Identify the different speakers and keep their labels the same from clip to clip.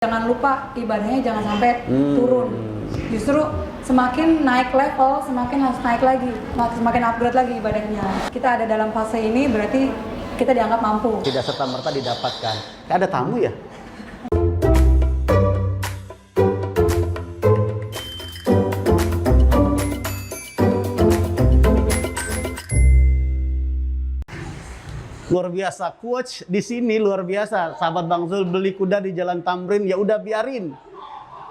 Speaker 1: Jangan lupa ibadahnya jangan sampai turun. Justru semakin naik level, semakin harus naik lagi, semakin upgrade lagi ibadahnya. Kita ada dalam fase ini berarti kita dianggap mampu.
Speaker 2: Tidak serta-merta didapatkan. Kayak ada tamu ya? Luar biasa, coach di sini luar biasa. Sahabat Bang Zul beli kuda di Jalan Tamrin, ya udah biarin.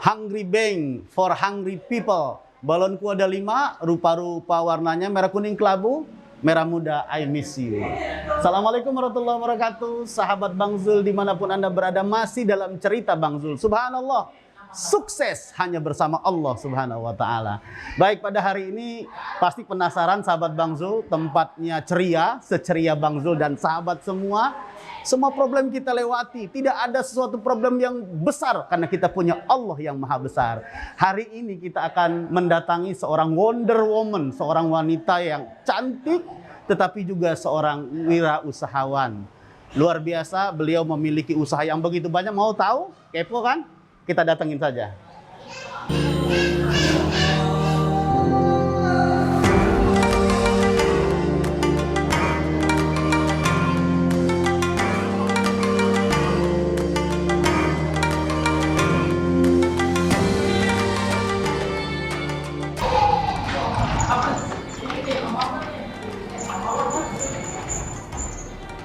Speaker 2: Hungry Bank for hungry people. Balonku ada 5, rupa-rupa warnanya merah kuning kelabu, merah muda, I miss you. Assalamualaikum warahmatullahi wabarakatuh. Sahabat Bang Zul dimanapun Anda berada, masih dalam cerita Bang Zul. Subhanallah, sukses hanya bersama Allah Subhanahu wa Ta'ala. Baik, pada hari ini pasti penasaran sahabat Bang Zul, tempatnya ceria, seceria Bang Zul dan sahabat semua. Semua problem kita lewati, tidak ada sesuatu problem yang besar karena kita punya Allah yang maha besar. Hari ini kita akan mendatangi seorang Wonder Woman, seorang wanita yang cantik tetapi juga seorang wirausahawan. Luar biasa, beliau memiliki usaha yang begitu banyak. Mau tahu? Kepo kan? Kita datengin saja.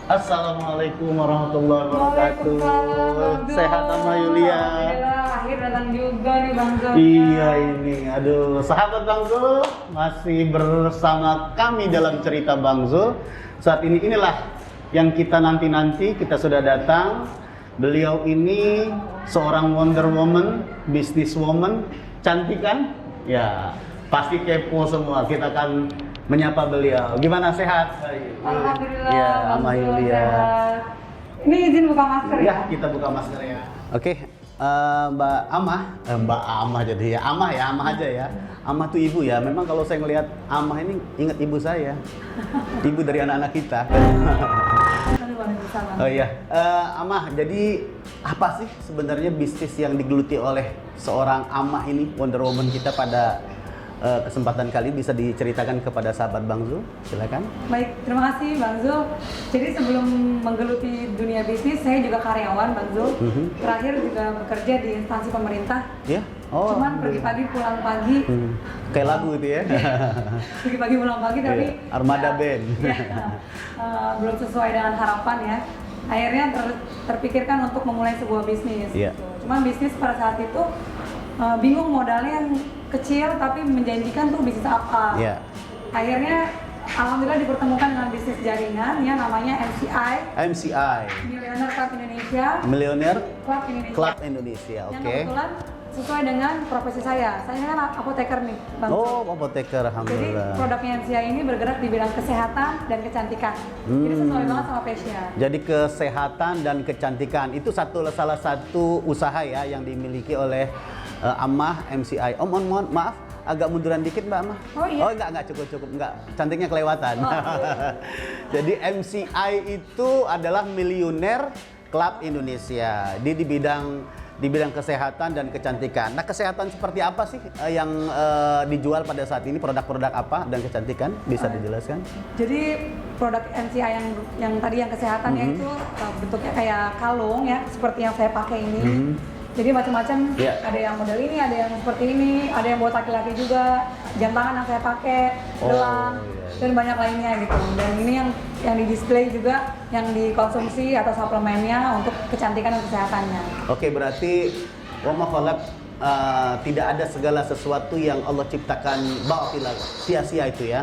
Speaker 2: Assalamualaikum warahmatullahi wabarakatuh. Sehat sama Yulia.
Speaker 1: Akhir datang juga nih Bang Zul.
Speaker 2: Iya ini, aduh sahabat Bang Zul masih bersama kami dalam cerita Bang Zul. Saat ini inilah yang kita nanti-nanti, kita sudah datang. Beliau ini seorang Wonder Woman, business woman, cantik kan? Ya, pasti kepo semua. Kita akan menyapa beliau. Gimana, sehat?
Speaker 1: Alhamdulillah.
Speaker 2: Ya,
Speaker 1: Bang
Speaker 2: Ama
Speaker 1: Zul,
Speaker 2: Yulia.
Speaker 1: sehat. Ini izin buka masker ya?
Speaker 2: Ya, kita buka masker ya. Oke, Mbak Amah, Mbak Amah jadi ya, Amah ya, Amah aja ya. Amah tuh ibu ya. Memang kalau saya ngelihat Amah ini ingat ibu saya, ibu dari anak-anak kita. Oh iya, Amah. Jadi apa sih sebenarnya bisnis yang digeluti oleh seorang Amah ini, Wonder Woman kita pada kesempatan kali bisa diceritakan kepada sahabat Bang Zul? Silakan.
Speaker 1: Baik, terima kasih Bang Zul. Jadi sebelum menggeluti dunia bisnis, saya juga karyawan Bang Zul. Terakhir juga bekerja di instansi pemerintah.
Speaker 2: Ya? Oh.
Speaker 1: Cuman pergi pagi pulang pagi.
Speaker 2: Kayak lagu itu ya?
Speaker 1: Pergi pagi pulang pagi tapi
Speaker 2: Armada Band.
Speaker 1: Belum sesuai dengan harapan ya. Akhirnya terpikirkan untuk memulai sebuah bisnis.
Speaker 2: Yeah.
Speaker 1: Gitu. Cuman bisnis pada saat itu bingung modalnya yang kecil tapi menjanjikan tuh bisnis apa.
Speaker 2: Yeah.
Speaker 1: Akhirnya alhamdulillah dipertemukan dengan bisnis jaringan yang namanya MCI.
Speaker 2: MCI.
Speaker 1: Millionaire Club Indonesia.
Speaker 2: Millionaire
Speaker 1: Club Indonesia.
Speaker 2: Indonesia. Oke.
Speaker 1: Yang kebetulan sesuai dengan profesi saya. Saya kan apoteker nih, Bang.
Speaker 2: Oh, apoteker,
Speaker 1: Jadi
Speaker 2: alhamdulillah.
Speaker 1: produknya MCI ini bergerak di bidang kesehatan dan kecantikan. Jadi sesuai banget sama passion.
Speaker 2: Jadi kesehatan dan kecantikan itu salah satu usaha ya yang dimiliki oleh Amah MCI. Mohon maaf, agak munduran dikit Mbak Amah.
Speaker 1: Oh iya.
Speaker 2: Oh enggak cukup, enggak. Cantiknya kelewatan.
Speaker 1: Oh.
Speaker 2: Jadi MCI itu adalah Millionaire Club Indonesia. Dia di bidang kesehatan dan kecantikan. Nah, kesehatan seperti apa sih yang dijual pada saat ini? Produk-produk apa dan kecantikan? Bisa dijelaskan?
Speaker 1: Jadi produk MCI yang tadi yang kesehatannya itu bentuknya kayak kalung ya, seperti yang saya pakai ini. Jadi macam-macam, ada yang model ini, ada yang seperti ini, ada yang buat laki-laki juga, jam tangan yang saya pakai, gelang, dan banyak lainnya gitu. Dan ini yang di display juga, yang dikonsumsi atau suplemennya untuk kecantikan dan kesehatannya.
Speaker 2: Oke, berarti wa ma khalaq, tidak ada segala sesuatu yang Allah ciptakan batila, sia-sia itu ya.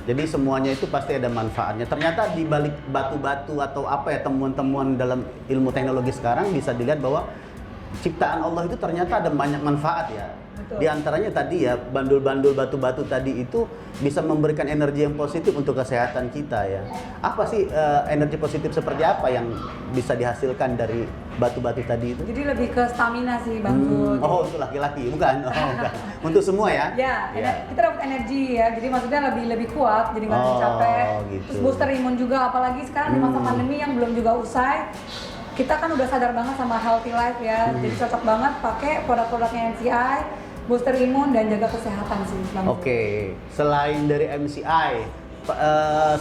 Speaker 2: Jadi semuanya itu pasti ada manfaatnya. Ternyata di balik batu-batu atau apa ya, temuan-temuan dalam ilmu teknologi sekarang bisa dilihat bahwa ciptaan Allah itu ternyata ada banyak manfaat ya.
Speaker 1: Betul.
Speaker 2: Di antaranya tadi ya, bandul-bandul batu-batu tadi itu bisa memberikan energi yang positif untuk kesehatan kita ya. Apa sih energi positif seperti apa yang bisa dihasilkan dari batu-batu tadi itu?
Speaker 1: Jadi lebih ke stamina sih Bang Zul.
Speaker 2: Oh, itu laki-laki, bukan? Oh, bukan. Untuk semua ya?
Speaker 1: Ya, kita dapat energi ya. Jadi maksudnya lebih kuat, jadi nggak capek.
Speaker 2: Gitu.
Speaker 1: Terus booster imun juga, apalagi sekarang di masa pandemi yang belum juga usai. kita kan udah sadar banget sama healthy life ya, jadi cocok banget pakai produk-produknya MCI, booster imun dan jaga kesehatan sih Bang Zul.
Speaker 2: Oke, selain dari MCI,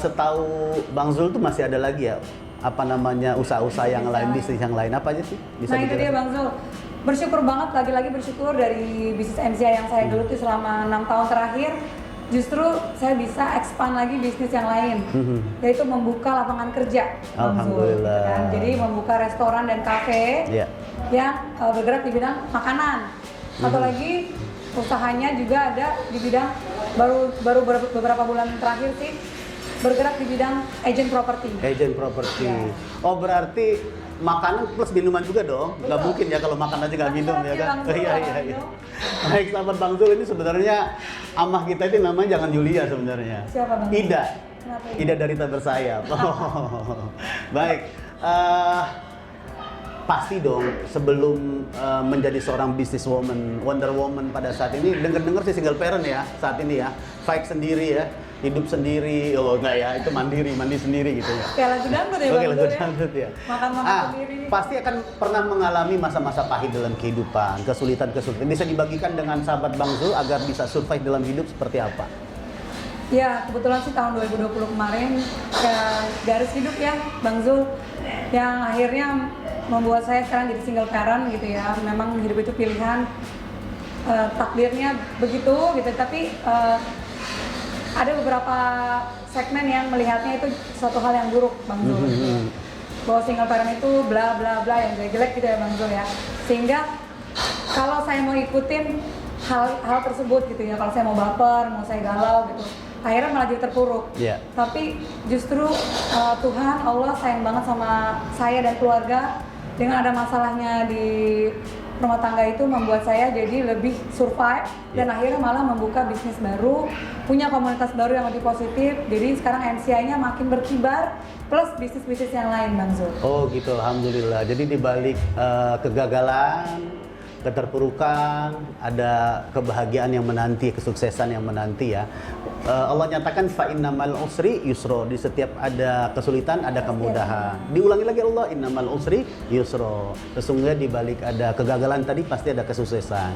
Speaker 2: setahu Bang Zul tuh masih ada lagi ya, apa namanya, usaha-usaha yang lain, bisnis yang lain, apa aja sih? Bisa
Speaker 1: Nah itu dia Bang Zul, bersyukur banget, lagi-lagi bersyukur dari bisnis MCI yang saya geluti selama 6 tahun terakhir, justru saya bisa expand lagi bisnis yang lain, yaitu membuka lapangan kerja Bang Zul,
Speaker 2: Alhamdulillah.
Speaker 1: gitu kan. Jadi membuka restoran dan kafe yang bergerak di bidang makanan. Satu lagi usahanya juga ada di bidang baru beberapa bulan terakhir sih bergerak di bidang agent property.
Speaker 2: Agent property.
Speaker 1: Ya.
Speaker 2: Oh berarti makanan plus minuman juga dong? Nggak mungkin ya kalau makan aja nggak minum ya kan? Iya. Baik sahabat Bang Zul, ini sebenarnya amah kita itu namanya jangan Julia sebenarnya.
Speaker 1: Siapa Bang?
Speaker 2: Ida.
Speaker 1: Kenapa
Speaker 2: Ida dari Tak Bersayap. Baik. Pasti dong sebelum menjadi seorang businesswoman, Wonder Woman pada saat ini, dengar sih single parent ya saat ini ya, fight sendiri ya, hidup sendiri, oh enggak ya, itu mandi sendiri gitu ya.
Speaker 1: Kayak lagu dangdut ya Bang
Speaker 2: Oke,
Speaker 1: Zul
Speaker 2: lagu
Speaker 1: ya?
Speaker 2: dangdut ya.
Speaker 1: Makan sendiri.
Speaker 2: Pasti akan pernah mengalami masa-masa pahit dalam kehidupan, kesulitan. Bisa dibagikan dengan sahabat Bang Zul agar bisa survive dalam hidup seperti apa?
Speaker 1: Ya, kebetulan sih tahun 2020 kemarin garis hidup ya Bang Zul yang akhirnya membuat saya sekarang jadi single parent gitu ya. Memang hidup itu pilihan, takdirnya begitu gitu, tapi ada beberapa segmen yang melihatnya itu suatu hal yang buruk Bang Zul. Bahwa single parent itu bla bla bla yang jelek gitu ya Bang Zul ya. Sehingga kalau saya mau ikutin hal tersebut gitu ya, kalau saya mau baper, mau saya galau gitu, akhirnya malah jadi terpuruk. Tapi justru Tuhan, Allah sayang banget sama saya dan keluarga. Dengan ada masalahnya di rumah tangga itu membuat saya jadi lebih survive dan akhirnya malah membuka bisnis baru, punya komunitas baru yang lebih positif. Jadi sekarang MCI-nya makin berkibar plus bisnis-bisnis yang lain Bang Zul.
Speaker 2: Oh gitu, alhamdulillah. Jadi di balik kegagalan, keterpurukan, ada kebahagiaan yang menanti, kesuksesan yang menanti ya. Allah nyatakan fa innamal usri yusro, di setiap ada kesulitan ada kemudahan. Diulangi lagi Allah, innamal usri yusro. Sesungguhnya di balik ada kegagalan tadi pasti ada kesuksesan.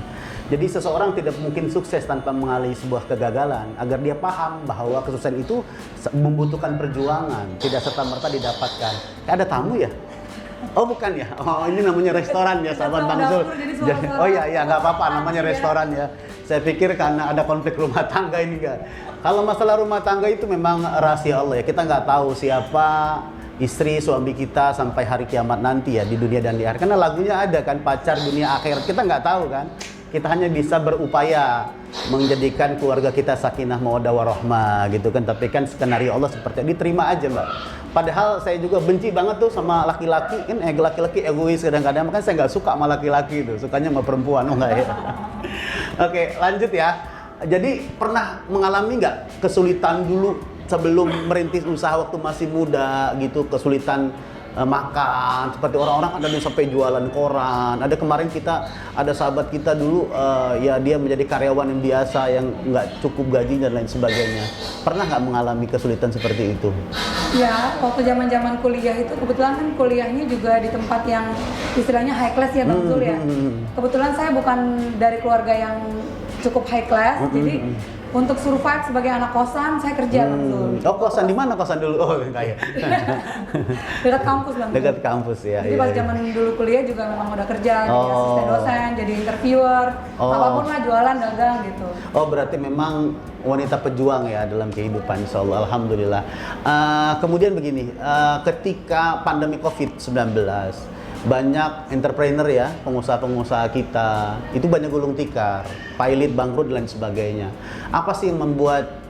Speaker 2: Jadi seseorang tidak mungkin sukses tanpa mengalami sebuah kegagalan. Agar dia paham bahwa kesuksesan itu membutuhkan perjuangan, tidak serta-merta didapatkan. Ada tamu ya? Oh bukan ya? Oh ini namanya restoran ya sahabat Bang Zul. Oh iya nggak apa-apa, namanya restoran ya. Saya pikir karena ada konflik rumah tangga ini kan. Kalau masalah rumah tangga itu memang rahasia Allah ya. Kita nggak tahu siapa istri suami kita sampai hari kiamat nanti ya, di dunia dan di akhirat. Karena lagunya ada kan, pacar dunia akhirat, kita nggak tahu kan. Kita hanya bisa berupaya menjadikan keluarga kita sakinah mawaddah warahmah gitu kan. Tapi kan skenario Allah seperti itu, diterima aja Mbak. Padahal saya juga benci banget tuh sama laki-laki, kan laki-laki egois kadang-kadang, makanya saya nggak suka sama laki-laki itu, sukanya sama perempuan, oh enggak ya. Oke, lanjut ya. Jadi pernah mengalami nggak kesulitan dulu sebelum merintis usaha waktu masih muda gitu, kesulitan makan seperti orang-orang ada yang sampai jualan koran. Ada kemarin kita ada sahabat kita dulu ya dia menjadi karyawan yang biasa yang nggak cukup gaji dan lain sebagainya. Pernah nggak mengalami kesulitan seperti itu?
Speaker 1: Ya, waktu zaman kuliah itu kebetulan kan kuliahnya juga di tempat yang istilahnya high class ya Bang Zul ya. Kebetulan saya bukan dari keluarga yang cukup high class, jadi untuk survive sebagai anak kosan, saya kerja Bang Zul.
Speaker 2: Oh kosan, di mana kosan dulu? Oh kayak
Speaker 1: dekat kampus Bang Zul.
Speaker 2: Dekat kampus ya.
Speaker 1: Jadi pas zaman dulu kuliah juga memang udah kerja, jadi asisten dosen, jadi interviewer, apapun lah, jualan, dagang gitu. Oh
Speaker 2: berarti memang wanita pejuang ya dalam kehidupan, insyaallah, alhamdulillah. Kemudian begini, ketika pandemi COVID-19, banyak entrepreneur ya, pengusaha-pengusaha kita itu banyak gulung tikar, pilot, bangkrut dan lain sebagainya. Apa sih yang membuat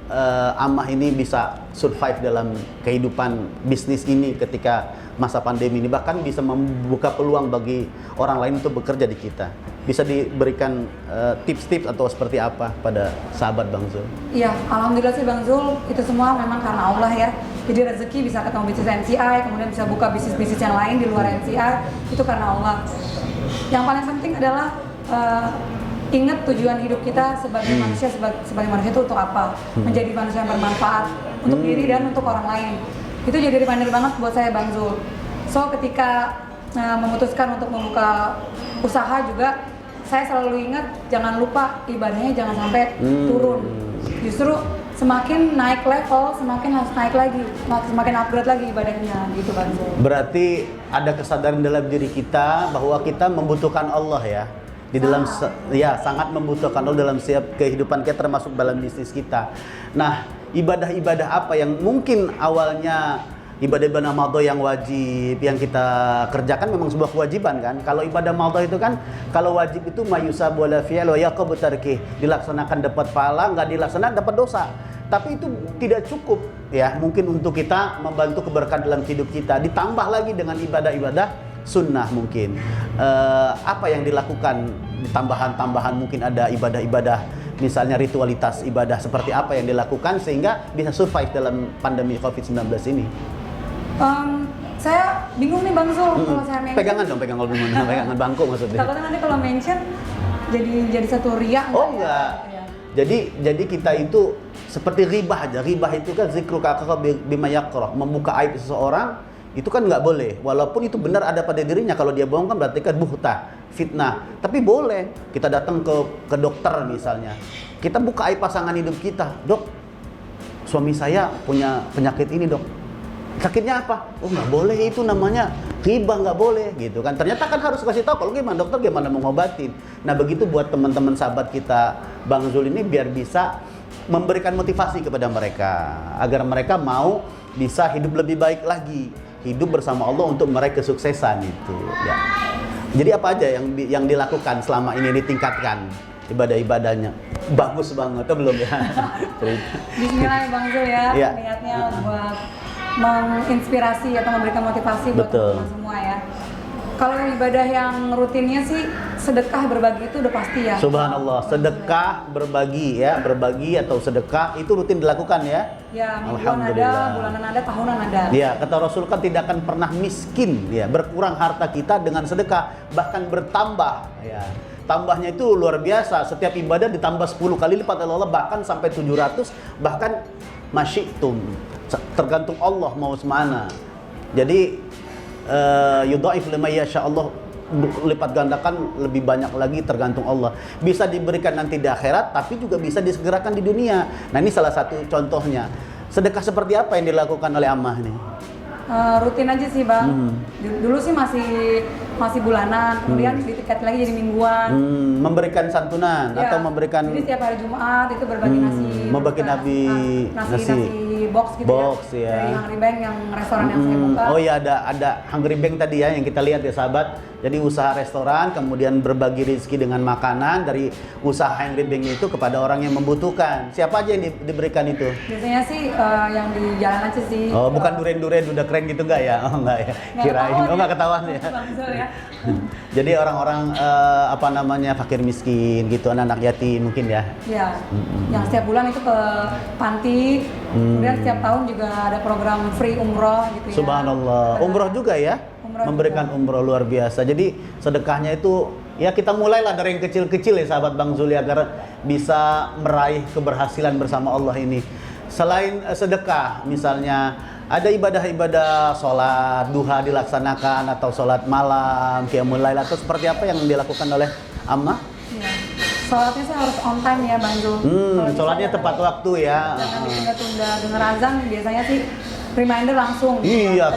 Speaker 2: Amah ini bisa survive dalam kehidupan bisnis ini ketika masa pandemi ini, bahkan bisa membuka peluang bagi orang lain untuk bekerja di kita? Bisa diberikan tips-tips atau seperti apa pada sahabat Bang Zul?
Speaker 1: Iya, alhamdulillah sih Bang Zul, itu semua memang karena Allah ya. Jadi rezeki bisa ketemu bisnis MCI, kemudian bisa buka bisnis-bisnis yang lain di luar MCI, itu karena Allah. Yang paling penting adalah ingat tujuan hidup kita sebagai manusia, sebagai manusia itu untuk apa? Menjadi manusia yang bermanfaat untuk diri dan untuk orang lain. Itu jadi reminder banget buat saya Bang Zul. So ketika memutuskan untuk membuka usaha juga, saya selalu ingat jangan lupa ibadahnya jangan sampai turun. Justru semakin naik level, semakin harus naik lagi, semakin upgrade lagi ibadahnya gitu Bang Zul.
Speaker 2: Berarti ada kesadaran dalam diri kita bahwa kita membutuhkan Allah ya. Di dalam sangat membutuhkan Allah dalam setiap kehidupan kita, termasuk dalam bisnis kita. Nah, ibadah-ibadah apa yang mungkin awalnya ibadah-ibadah madho yang wajib yang kita kerjakan memang sebuah kewajiban kan. Kalau ibadah madho itu kan, kalau wajib itu mayusabu wala fi'al wa yaqabu tarkih, dilaksanakan dapat pahala, nggak dilaksanakan dapat dosa. Tapi itu tidak cukup ya, mungkin untuk kita membantu keberkahan dalam hidup kita. Ditambah lagi dengan ibadah-ibadah sunnah mungkin. Apa yang dilakukan tambahan-tambahan, mungkin ada ibadah-ibadah, misalnya ritualitas ibadah seperti apa yang dilakukan sehingga bisa survive dalam pandemi COVID-19 ini.
Speaker 1: Saya bingung nih Bang Zul kalau saya mention.
Speaker 2: Pegangan dong, pegangan bangku maksudnya.
Speaker 1: Takutnya nanti kalau mention jadi satu riak.
Speaker 2: Oh enggak. Ya. Jadi kita itu seperti ribah aja. Ribah itu kan zikru kakak bima yakrah, membuka aib seseorang itu kan nggak boleh. Walaupun itu benar ada pada dirinya, kalau dia bohong kan berarti kan buhtah, fitnah. Tapi boleh kita datang ke dokter misalnya. Kita buka aib pasangan hidup kita. Dok, suami saya punya penyakit ini dok. Sakitnya apa? Oh nggak boleh, itu namanya ghibah, nggak boleh gitu kan. Ternyata kan harus kasih tahu, kalau gimana dokter gimana mau ngobatin. Nah begitu buat teman-teman sahabat kita Bang Zul ini, biar bisa memberikan motivasi kepada mereka agar mereka mau bisa hidup lebih baik lagi, hidup bersama Allah untuk meraih kesuksesan itu ya. Jadi apa aja yang dilakukan selama ini ditingkatkan ibadah-ibadahnya? Bagus banget atau belum ya?
Speaker 1: Bismillah Bang Zul ya,
Speaker 2: ya.
Speaker 1: niatnya buat menginspirasi atau memberikan motivasi buat teman-teman semua ya. Kalau ibadah yang rutinnya sih sedekah berbagi itu udah pasti ya.
Speaker 2: Subhanallah, sedekah berbagi ya, berbagi atau sedekah itu rutin dilakukan ya.
Speaker 1: Ya, mingguan ada, bulanan ada, tahunan ada.
Speaker 2: Ya, kata Rasul kan tidak akan pernah miskin ya, berkurang harta kita dengan sedekah, bahkan bertambah ya. Tambahnya itu luar biasa, setiap ibadah ditambah 10 kali lipat oleh Allah, bahkan sampai 700, bahkan masyitum. Tergantung Allah mau semana. Jadi yudhaif liman yasha, Allah lipat gandakan lebih banyak lagi, tergantung Allah. Bisa diberikan nanti di akhirat, tapi juga bisa disegerakan di dunia. Nah ini salah satu contohnya. Sedekah seperti apa yang dilakukan oleh Ammah nih?
Speaker 1: Rutin aja sih Bang. Dulu sih masih bulanan, kemudian ditingkat lagi jadi mingguan.
Speaker 2: Memberikan santunan
Speaker 1: ya,
Speaker 2: atau memberikan.
Speaker 1: Jadi setiap hari Jumat itu berbagi nasi.
Speaker 2: Membagi nasi
Speaker 1: box gitu ya. Dari Hungry Bank yang restoran yang saya buka.
Speaker 2: Oh iya, ada Hungry Bank tadi ya yang kita lihat ya sahabat. Jadi usaha restoran, kemudian berbagi rezeki dengan makanan dari usaha Hungry Bank itu kepada orang yang membutuhkan. Siapa aja yang diberikan itu?
Speaker 1: Biasanya sih yang di jalan aja sih.
Speaker 2: Oh, bukan duren-duren udah keren gitu enggak ya? Oh enggak ya. Kirain. Oh enggak ketahuan ya.
Speaker 1: Ya.
Speaker 2: Jadi orang-orang apa namanya fakir miskin gitu, anak-anak yatim mungkin ya.
Speaker 1: Iya. Yang setiap bulan itu ke panti. Kemudian setiap tahun juga ada program free umroh gitu ya.
Speaker 2: Subhanallah. Umroh juga ya? Memberikan umroh luar biasa. Jadi sedekahnya itu ya kita mulailah dari yang kecil-kecil ya sahabat Bang Zul, agar bisa meraih keberhasilan bersama Allah ini. Selain sedekah misalnya ada ibadah-ibadah sholat duha dilaksanakan atau sholat malam, qiyamul lail atau seperti apa yang dilakukan oleh Ammah?
Speaker 1: Iya. Sholatnya sih harus on time ya Bang Zul.
Speaker 2: Sholatnya tepat waktu ya.
Speaker 1: Jangan ditunda-tunda, denger azan biasanya sih reminder langsung.
Speaker 2: Iya,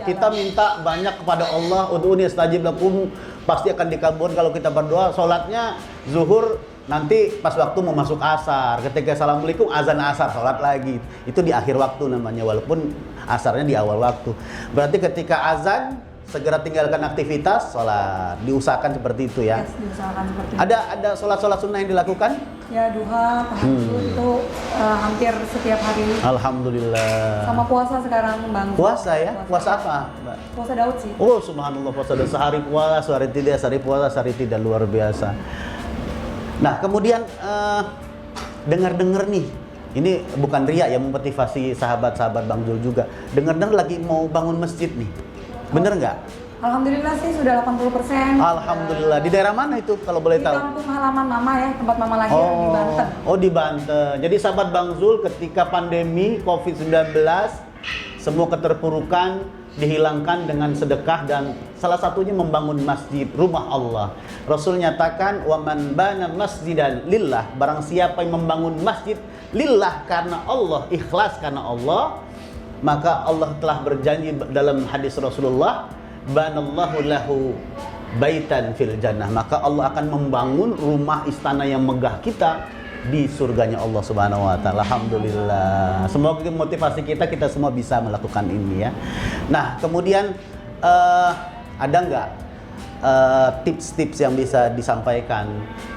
Speaker 2: kita minta banyak kepada Allah, ud'uni astajib lakum, pasti akan dikabulkan kalau kita berdoa. Sholatnya zuhur nanti pas waktu mau masuk asar, ketika assalamualaikum azan asar, sholat lagi. Itu di akhir waktu namanya, walaupun asarnya di awal waktu. Berarti ketika azan segera tinggalkan aktivitas, sholat. Diusahakan seperti itu ya.
Speaker 1: Yes, diusahakan seperti itu.
Speaker 2: Ada sholat sunnah yang dilakukan?
Speaker 1: Ya, duha, tahajud itu hampir setiap hari.
Speaker 2: Alhamdulillah.
Speaker 1: Sama puasa sekarang Bang.
Speaker 2: Puasa ya? Puasa apa, Mbak?
Speaker 1: Puasa Daud sih.
Speaker 2: Oh, subhanallah, puasa Daud. Sehari puasa, sehari tidak, sehari puasa, sehari tidak, luar biasa. Nah, kemudian dengar-dengar nih, ini bukan riya ya, memotivasi sahabat-sahabat Bang Zul juga. Dengar-dengar lagi mau bangun masjid nih. Bener nggak?
Speaker 1: Alhamdulillah sih sudah 80%.
Speaker 2: Alhamdulillah. Di daerah mana itu kalau boleh tahu?
Speaker 1: Di kampung halaman Mama ya, tempat Mama lahir di Banten.
Speaker 2: Oh, di Banten. Jadi sahabat Bang Zul ketika pandemi COVID-19, semua keterpurukan, dihilangkan dengan sedekah dan salah satunya membangun masjid, rumah Allah. Rasul nyatakan, "Wa man bana masjidan lillah," barang siapa yang membangun masjid lillah karena Allah, ikhlas karena Allah, maka Allah telah berjanji dalam hadis Rasulullah, "Banallahu lahu baitan fil jannah," maka Allah akan membangun rumah istana yang megah kita di surganya Allah Subhanahu wa taala. Alhamdulillah. Semoga motivasi kita semua bisa melakukan ini ya. Nah, kemudian ada nggak tips-tips yang bisa disampaikan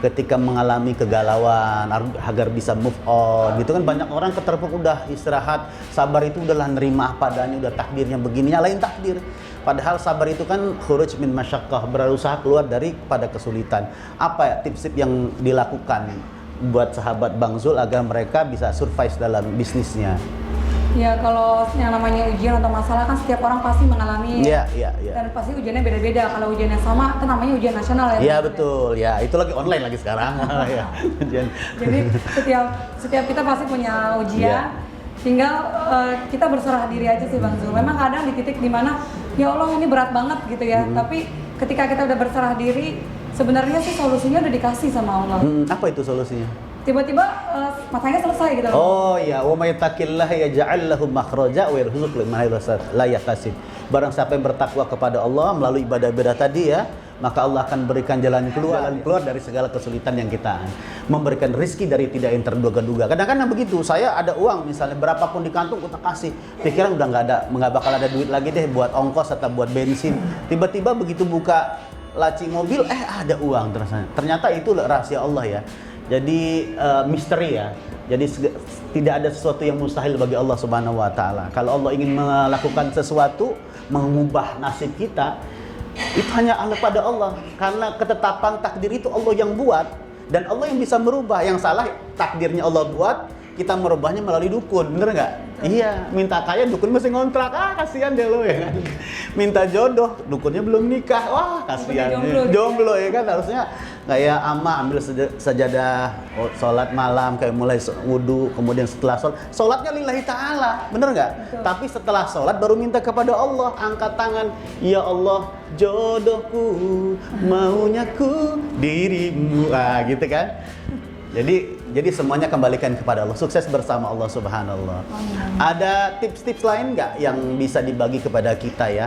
Speaker 2: ketika mengalami kegalauan agar bisa move on gitu kan? Banyak orang keterpuruk, udah istirahat, sabar itu udahlah nerima apa adanya, udah takdirnya begini, nyalain takdir. Padahal sabar itu kan khuruj min masyaqqah, berusaha keluar dari pada kesulitan. Apa ya tips-tips yang dilakukan buat sahabat Bang Zul agar mereka bisa survive dalam bisnisnya?
Speaker 1: Ya, kalau yang namanya ujian atau masalah kan setiap orang pasti mengalami.
Speaker 2: Iya.
Speaker 1: Dan pasti ujiannya beda-beda. Kalau ujiannya sama, itu namanya ujian nasional ya.
Speaker 2: Iya betul. Ya, itu lagi online lagi sekarang. Ya, ujian.
Speaker 1: Jadi setiap kita pasti punya ujian. Tinggal kita berserah diri aja sih Bang Zul. Memang kadang di titik dimana ya Allah ini berat banget gitu ya. Tapi ketika kita udah berserah diri, sebenarnya sih solusinya udah dikasih sama Allah.
Speaker 2: Apa itu solusinya?
Speaker 1: Tiba-tiba masalahnya selesai gitu loh.
Speaker 2: Oh ya, wa may yattaqillaha yaj'al lahu makhraja wa yarzuqhu min haitsu la yahtasib. Barang siapa yang bertakwa kepada Allah melalui ibadah-ibadah tadi ya, maka Allah akan berikan jalan keluar dari segala kesulitan yang kita, memberikan rezeki dari tidak yang terduga-duga. Kadang-kadang begitu, saya ada uang misalnya berapapun di kantung kita kasih, pikiran udah nggak bakal ada duit lagi deh buat ongkos atau buat bensin. Tiba-tiba begitu buka laci mobil, ada uang ternyata itu rahasia Allah ya. Jadi misteri ya. Jadi tidak ada sesuatu yang mustahil bagi Allah Subhanahu wa taala. Kalau Allah ingin melakukan sesuatu, mengubah nasib kita, itu hanya pada Allah. Karena ketetapan takdir itu Allah yang buat dan Allah yang bisa merubah. Yang salah takdirnya Allah buat, kita merubahnya melalui dukun, bener nggak? Iya, minta kaya dukun masih ngontrak, kasihan deh lo ya kan. Minta jodoh, dukunnya belum nikah, wah kasihan. Jomblo ya kan, harusnya kayak ama ambil sajadah, sholat malam, kayak mulai wudu, kemudian setelah sholatnya lillahi ta'ala, bener nggak? Tapi setelah sholat baru minta kepada Allah, angkat tangan, ya Allah jodohku, maunya ku dirimu, gitu kan? Jadi semuanya kembalikan kepada Allah. Sukses bersama Allah Subhanallah. Ada tips-tips lain nggak yang bisa dibagi kepada kita ya?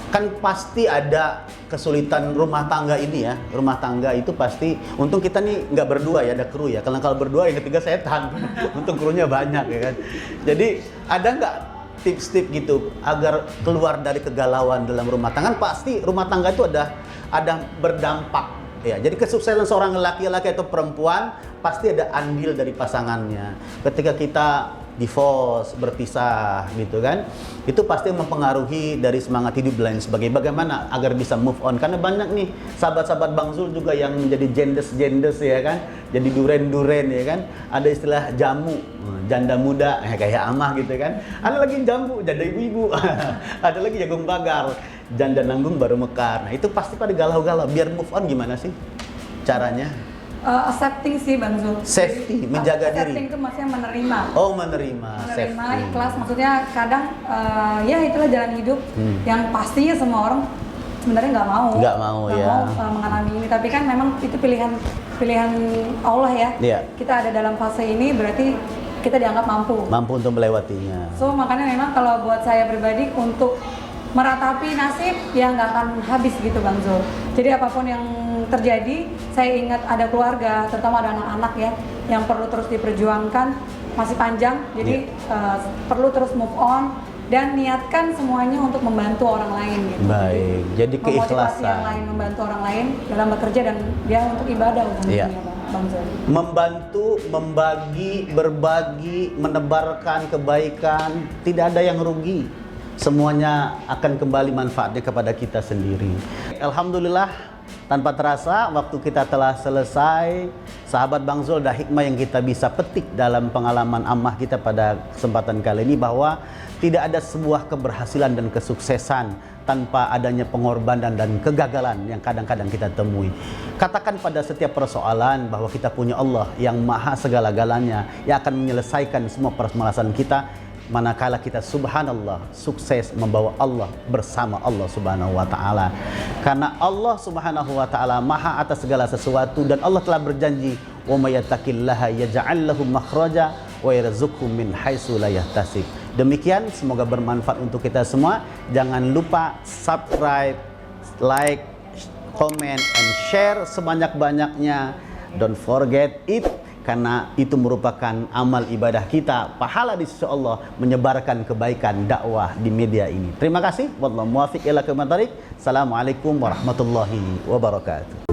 Speaker 2: Kan pasti ada kesulitan rumah tangga ini ya. Rumah tangga itu pasti, untung kita nih nggak berdua ya, ada kru ya. Kalau berdua yang ketiga setan. Untung krunya banyak ya kan. Jadi ada nggak tips-tips gitu agar keluar dari kegalauan dalam rumah tangga? Pasti rumah tangga itu ada berdampak. Ya, jadi kesuksesan seorang laki-laki atau perempuan pasti ada andil dari pasangannya. Ketika kita divorce, berpisah gitu kan, itu pasti mempengaruhi dari semangat hidup dan lain sebagainya. Bagaimana agar bisa move on? Karena banyak nih sahabat-sahabat Bang Zul juga yang menjadi jendes ya kan, jadi duren ya kan. Ada istilah jamu, janda muda kayak Amah gitu kan. Ada lagi jambu, janda ibu-ibu. Ada lagi jagung bagar, janda nanggung baru mekar. Nah itu pasti pada galau-galau. Biar move on gimana sih caranya?
Speaker 1: Accepting sih Bang Zul.
Speaker 2: Safety, menjaga diri.
Speaker 1: Accepting itu maksudnya menerima.
Speaker 2: Oh, menerima,
Speaker 1: ikhlas. Maksudnya kadang ya itulah jalan hidup yang pastinya semua orang sebenarnya nggak mau mengalami ini. Tapi kan memang itu pilihan Allah ya. Yeah. Kita ada dalam fase ini berarti kita dianggap mampu
Speaker 2: untuk melewatinya.
Speaker 1: So makanya memang kalau buat saya pribadi untuk meratapi nasib ya nggak akan habis gitu Bang Zul. Jadi apapun yang terjadi, saya ingat ada keluarga, terutama ada anak-anak ya, yang perlu terus diperjuangkan, masih panjang. Jadi perlu terus move on dan niatkan semuanya untuk membantu orang lain gitu.
Speaker 2: Baik, jadi keikhlasan.
Speaker 1: Memotivasi yang lain, membantu orang lain dalam bekerja dan dia untuk ibadah ujungnya Bang Zul.
Speaker 2: Membantu, membagi, berbagi, menebarkan kebaikan, tidak ada yang rugi. Semuanya akan kembali manfaatnya kepada kita sendiri. Alhamdulillah, tanpa terasa waktu kita telah selesai. Sahabat Bang Zul, ada hikmah yang kita bisa petik dalam pengalaman ammah kita pada kesempatan kali ini, bahwa tidak ada sebuah keberhasilan dan kesuksesan tanpa adanya pengorbanan dan kegagalan yang kadang-kadang kita temui. Katakan pada setiap persoalan bahwa kita punya Allah yang maha segala-galanya, yang akan menyelesaikan semua permasalahan kita. manakala kita subhanallah sukses membawa Allah bersama Allah Subhanahu wa taala. Karena Allah Subhanahu wa taala maha atas segala sesuatu dan Allah telah berjanji, "Wa may yattaqillaha yaj'al lahu makhraja wa yarzuqhu min haitsu la yahtasib." Demikian, semoga bermanfaat untuk kita semua. Jangan lupa subscribe, like, comment, and share sebanyak-banyaknya. Don't forget it, karena itu merupakan amal ibadah kita, pahala di sisi Allah menyebarkan kebaikan dakwah di media ini. Terima kasih. Wallahu muwaffiq ila aqwamit thoriq. Assalamualaikum warahmatullahi wabarakatuh.